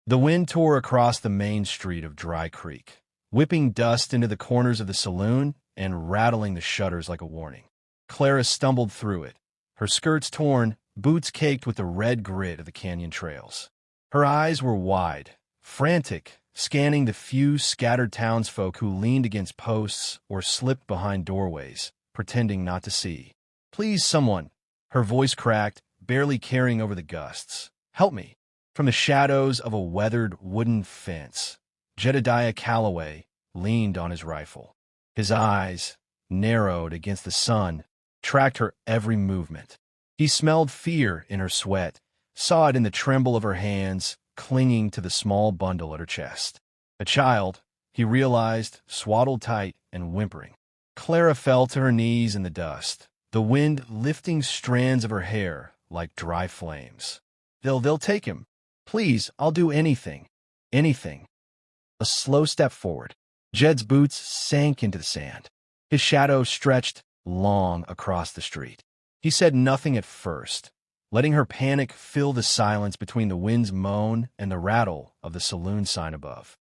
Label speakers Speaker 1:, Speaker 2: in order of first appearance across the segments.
Speaker 1: The wind tore across the main street of Dry Creek, whipping dust into the corners of the saloon and rattling the shutters like a warning. Clara stumbled through it, her skirts torn, boots caked with the red grit of the canyon trails. Her eyes were wide, frantic, scanning the few scattered townsfolk who leaned against posts or slipped behind doorways, pretending not to see. "Please, someone." Her voice cracked, barely carrying over the gusts. "Help me." From the shadows of a weathered wooden fence, Jedediah Calloway leaned on his rifle. His eyes, narrowed against the sun, tracked her every movement. He smelled fear in her sweat, saw it in the tremble of her hands clinging to the small bundle at her chest. A child, he realized, swaddled tight and whimpering. Clara fell to her knees in the dust, the wind lifting strands of her hair like dry flames. They'll take him. Please, I'll do anything. Anything." A slow step forward. Jed's boots sank into the sand. His shadow stretched long across the street. He said nothing at first, letting her panic fill the silence between the wind's moan and the rattle of the saloon sign above.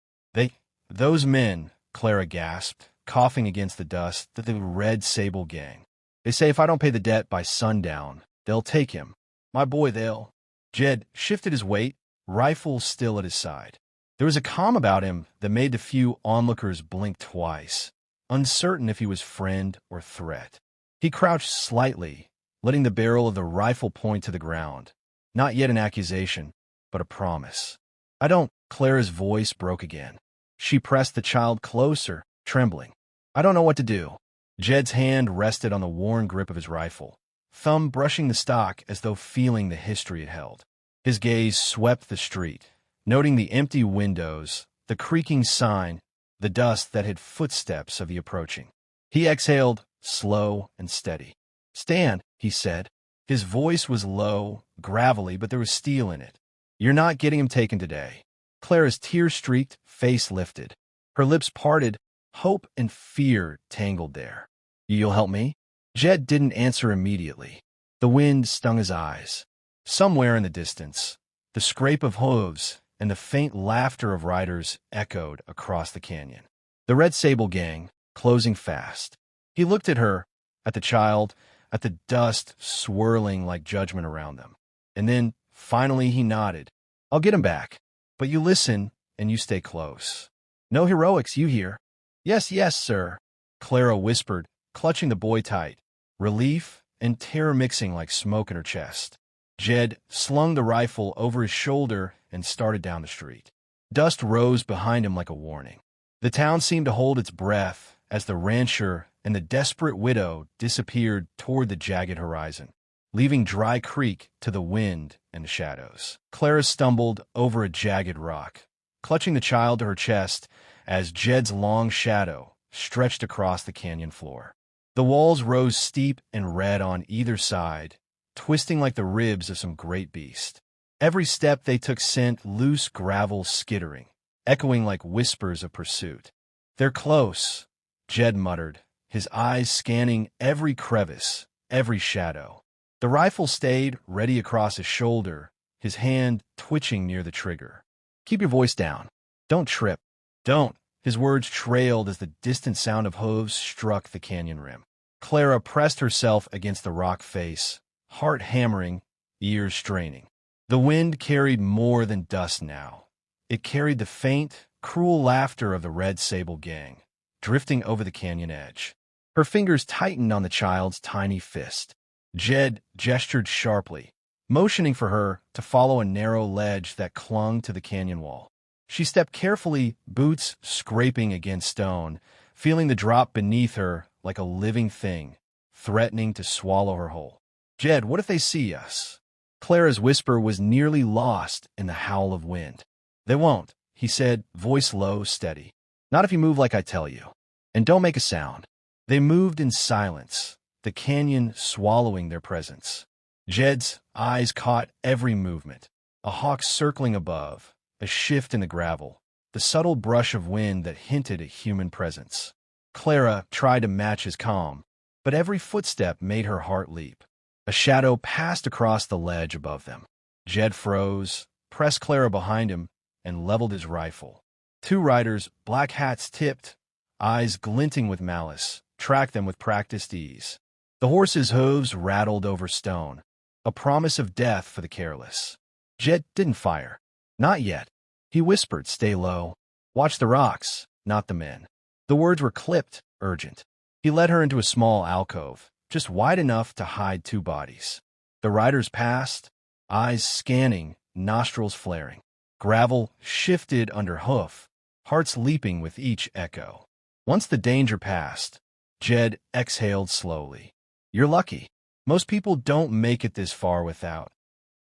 Speaker 1: Those men," Clara gasped, coughing against the dust, "the Red Sable Gang. They say if I don't pay the debt by sundown, they'll take him. My boy, they'll—" Jed shifted his weight, rifle still at his side. There was a calm about him that made the few onlookers blink twice, uncertain if he was friend or threat. He crouched slightly, letting the barrel of the rifle point to the ground. Not yet an accusation, but a promise. "I don't—" Clara's voice broke again. She pressed the child closer, trembling. "I don't know what to do." Jed's hand rested on the worn grip of his rifle, thumb brushing the stock as though feeling the history it held. His gaze swept the street, noting the empty windows, the creaking sign, the dust that hid footsteps of the approaching. He exhaled, slow and steady. "Stand," he said. His voice was low, gravelly, but there was steel in it. "You're not getting him taken today." Clara's tear-streaked face lifted. Her lips parted, hope and fear tangled there. "You'll help me?" Jed didn't answer immediately. The wind stung his eyes. Somewhere in the distance, the scrape of hooves and the faint laughter of riders echoed across the canyon. The Red Sable Gang, closing fast. He looked at her, at the child, at the dust swirling like judgment around them. And then, finally, he nodded. "I'll get him back. But you listen, and you stay close. No heroics, you hear?" "Yes, yes, sir," Clara whispered, clutching the boy tight, relief and terror mixing like smoke in her chest. Jed slung the rifle over his shoulder and started down the street. Dust rose behind him like a warning. The town seemed to hold its breath as the rancher and the desperate widow disappeared toward the jagged horizon, leaving Dry Creek to the wind and the shadows. Clara stumbled over a jagged rock, clutching the child to her chest as Jed's long shadow stretched across the canyon floor. The walls rose steep and red on either side, twisting like the ribs of some great beast. Every step they took sent loose gravel skittering, echoing like whispers of pursuit. "They're close," Jed muttered, his eyes scanning every crevice, every shadow. The rifle stayed ready across his shoulder, his hand twitching near the trigger. "Keep your voice down. Don't trip. Don't." His words trailed as the distant sound of hooves struck the canyon rim. Clara pressed herself against the rock face, heart hammering, ears straining. The wind carried more than dust now. It carried the faint, cruel laughter of the Red Sable Gang, drifting over the canyon edge. Her fingers tightened on the child's tiny fist. Jed gestured sharply, motioning for her to follow a narrow ledge that clung to the canyon wall. She stepped carefully, boots scraping against stone, feeling the drop beneath her like a living thing, threatening to swallow her whole. "Jed, what if they see us?" Clara's whisper was nearly lost in the howl of wind. "They won't," he said, voice low, steady. "Not if you move like I tell you. And don't make a sound." They moved in silence, the canyon swallowing their presence. Jed's eyes caught every movement, a hawk circling above, a shift in the gravel, the subtle brush of wind that hinted at human presence. Clara tried to match his calm, but every footstep made her heart leap. A shadow passed across the ledge above them. Jed froze, pressed Clara behind him, and leveled his rifle. Two riders, black hats tipped, eyes glinting with malice, tracked them with practiced ease. The horses' hooves rattled over stone, a promise of death for the careless. Jed didn't fire. Not yet. He whispered, "Stay low. Watch the rocks, not the men." The words were clipped, urgent. He led her into a small alcove, just wide enough to hide two bodies. The riders passed, eyes scanning, nostrils flaring. Gravel shifted under hoof, hearts leaping with each echo. Once the danger passed, Jed exhaled slowly. "You're lucky. Most people don't make it this far without."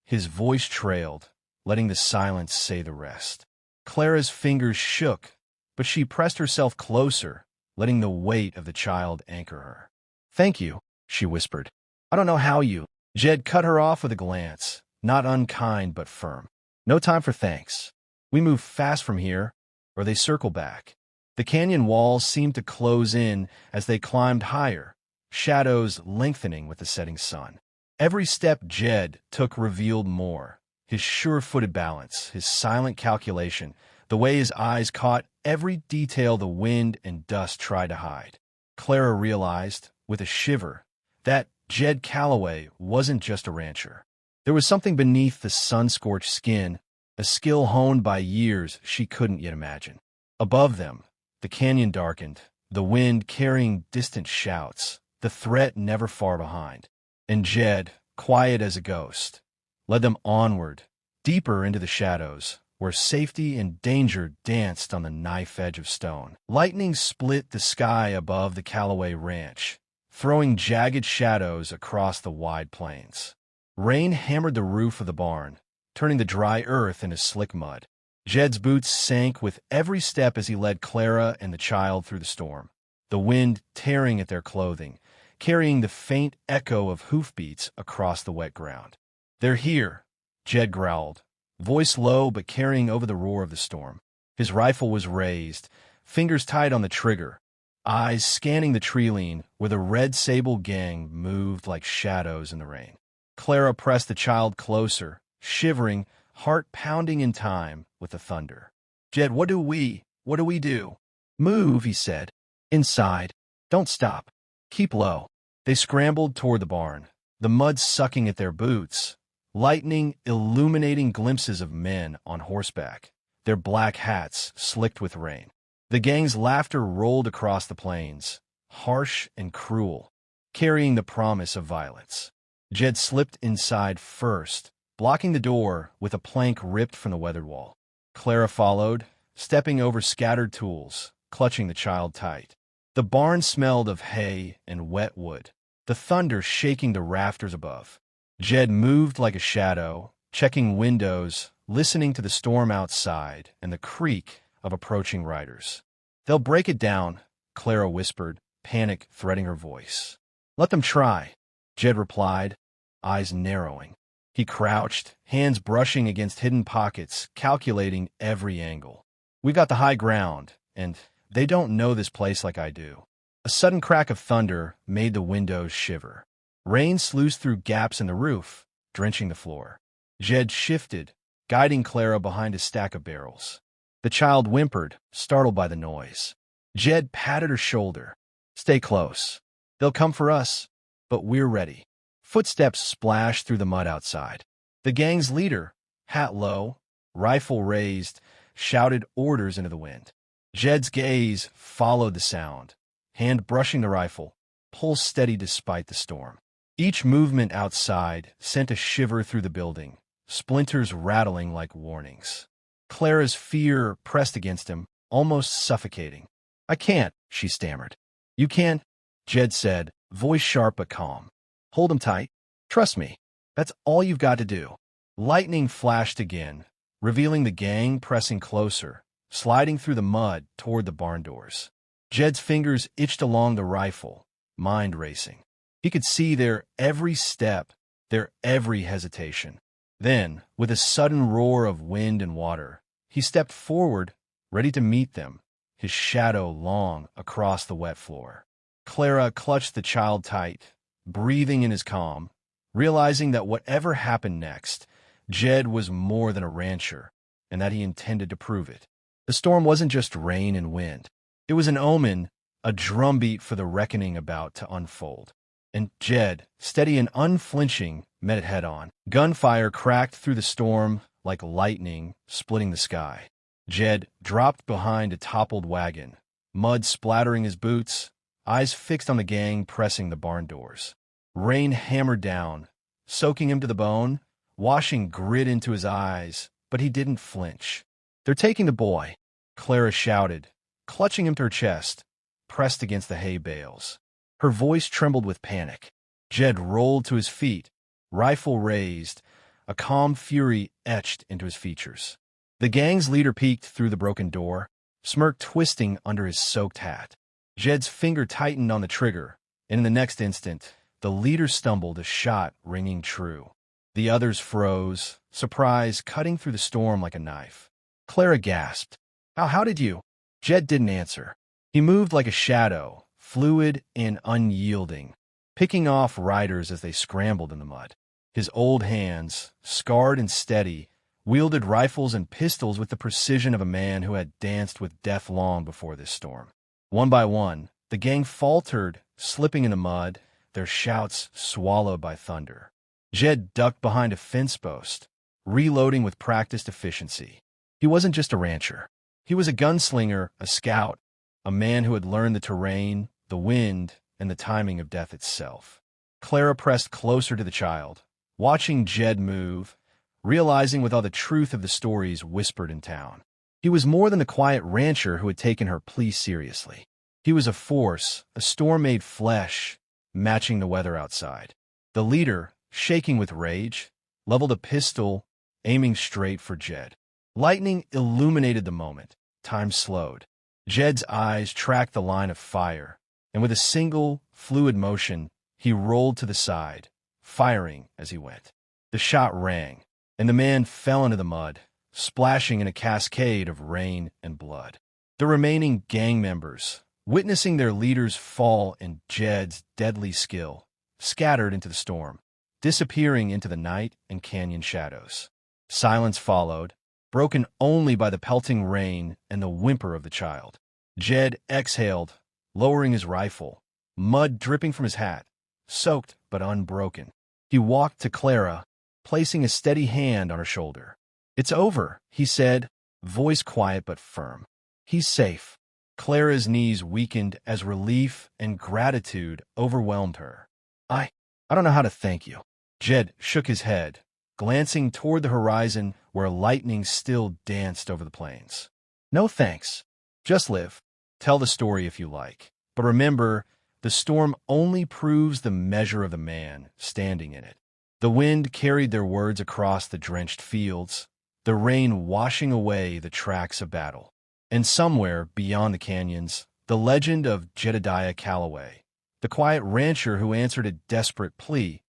Speaker 1: His voice trailed, letting the silence say the rest. Clara's fingers shook, but she pressed herself closer, letting the weight of the child anchor her. "Thank you," she whispered. "I don't know how you—" Jed cut her off with a glance, not unkind but firm. "No time for thanks. We move fast from here, or they circle back." The canyon walls seemed to close in as they climbed higher, shadows lengthening with the setting sun. Every step Jed took revealed more. His sure-footed balance, his silent calculation, the way his eyes caught every detail the wind and dust tried to hide. Clara realized, with a shiver, that Jed Calloway wasn't just a rancher. There was something beneath the sun-scorched skin, a skill honed by years she couldn't yet imagine. Above them, the canyon darkened, the wind carrying distant shouts, the threat never far behind. And Jed, quiet as a ghost, led them onward, deeper into the shadows, where safety and danger danced on the knife edge of stone. Lightning split the sky above the Calloway Ranch, throwing jagged shadows across the wide plains. Rain hammered the roof of the barn, turning the dry earth into slick mud. Jed's boots sank with every step as he led Clara and the child through the storm, the wind tearing at their clothing, carrying the faint echo of hoofbeats across the wet ground. "They're here," Jed growled, voice low but carrying over the roar of the storm. His rifle was raised, fingers tight on the trigger, eyes scanning the tree-line where the red sable gang moved like shadows in the rain. Clara pressed the child closer, shivering, heart pounding in time with the thunder. "Jed, what do we do?" "Move," he said. "Inside. Don't stop. Keep low." They scrambled toward the barn, the mud sucking at their boots, lightning illuminating glimpses of men on horseback, their black hats slicked with rain. The gang's laughter rolled across the plains, harsh and cruel, carrying the promise of violence. Jed slipped inside first, blocking the door with a plank ripped from the weathered wall. Clara followed, stepping over scattered tools, clutching the child tight. The barn smelled of hay and wet wood, the thunder shaking the rafters above. Jed moved like a shadow, checking windows, listening to the storm outside and the creak of approaching riders. "They'll break it down," Clara whispered, panic threading her voice. "Let them try," Jed replied, eyes narrowing. He crouched, hands brushing against hidden pockets, calculating every angle. "We've got the high ground, and they don't know this place like I do." A sudden crack of thunder made the windows shiver. Rain sluiced through gaps in the roof, drenching the floor. Jed shifted, guiding Clara behind a stack of barrels. The child whimpered, startled by the noise. Jed patted her shoulder. "Stay close. They'll come for us, but we're ready." Footsteps splashed through the mud outside. The gang's leader, hat low, rifle raised, shouted orders into the wind. Jed's gaze followed the sound, hand brushing the rifle, pulse steady despite the storm. Each movement outside sent a shiver through the building, splinters rattling like warnings. Clara's fear pressed against him, almost suffocating. "I can't," she stammered. "You can't," Jed said, voice sharp but calm. "Hold him tight. Trust me. That's all you've got to do." Lightning flashed again, revealing the gang pressing closer, sliding through the mud toward the barn doors. Jed's fingers itched along the rifle, mind racing. He could see their every step, their every hesitation. Then, with a sudden roar of wind and water, he stepped forward, ready to meet them, his shadow long across the wet floor. Clara clutched the child tight, breathing in his calm, realizing that whatever happened next, Jed was more than a rancher, and that he intended to prove it. The storm wasn't just rain and wind. It was an omen, a drumbeat for the reckoning about to unfold. And Jed, steady and unflinching, met it head-on. Gunfire cracked through the storm like lightning, splitting the sky. Jed dropped behind a toppled wagon, mud splattering his boots, eyes fixed on the gang pressing the barn doors. Rain hammered down, soaking him to the bone, washing grit into his eyes, but he didn't flinch. "They're taking the boy," Clara shouted, clutching him to her chest, pressed against the hay bales. Her voice trembled with panic. Jed rolled to his feet, rifle raised, a calm fury etched into his features. The gang's leader peeked through the broken door, smirk twisting under his soaked hat. Jed's finger tightened on the trigger, and in the next instant, the leader stumbled, a shot ringing true. The others froze, surprise cutting through the storm like a knife. Clara gasped. How did you?" Jed didn't answer. He moved like a shadow, fluid and unyielding, picking off riders as they scrambled in the mud. His old hands, scarred and steady, wielded rifles and pistols with the precision of a man who had danced with death long before this storm. One by one, the gang faltered, slipping in the mud, their shouts swallowed by thunder. Jed ducked behind a fence post, reloading with practiced efficiency. He wasn't just a rancher. He was a gunslinger, a scout, a man who had learned the terrain, the wind, and the timing of death itself. Clara pressed closer to the child, watching Jed move, realizing with all the truth of the stories whispered in town. He was more than the quiet rancher who had taken her plea seriously. He was a force, a storm made flesh, matching the weather outside. The leader, shaking with rage, leveled a pistol, aiming straight for Jed. Lightning illuminated the moment. Time slowed. Jed's eyes tracked the line of fire, and with a single, fluid motion, he rolled to the side, firing as he went. The shot rang, and the man fell into the mud, splashing in a cascade of rain and blood. The remaining gang members, witnessing their leader's fall and Jed's deadly skill, scattered into the storm, disappearing into the night and canyon shadows. Silence followed, broken only by the pelting rain and the whimper of the child. Jed exhaled, lowering his rifle, mud dripping from his hat, soaked but unbroken. He walked to Clara, placing a steady hand on her shoulder. "It's over," he said, voice quiet but firm. "He's safe." Clara's knees weakened as relief and gratitude overwhelmed her. I don't know how to thank you." Jed shook his head, glancing toward the horizon where lightning still danced over the plains. "No thanks. Just live. Tell the story if you like. But remember, the storm only proves the measure of the man standing in it." The wind carried their words across the drenched fields, the rain washing away the tracks of battle. And somewhere beyond the canyons, the legend of Jedediah Calloway, the quiet rancher who answered a desperate plea,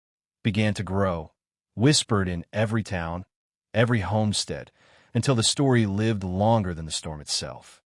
Speaker 1: began to grow, whispered in every town, every homestead, until the story lived longer than the storm itself.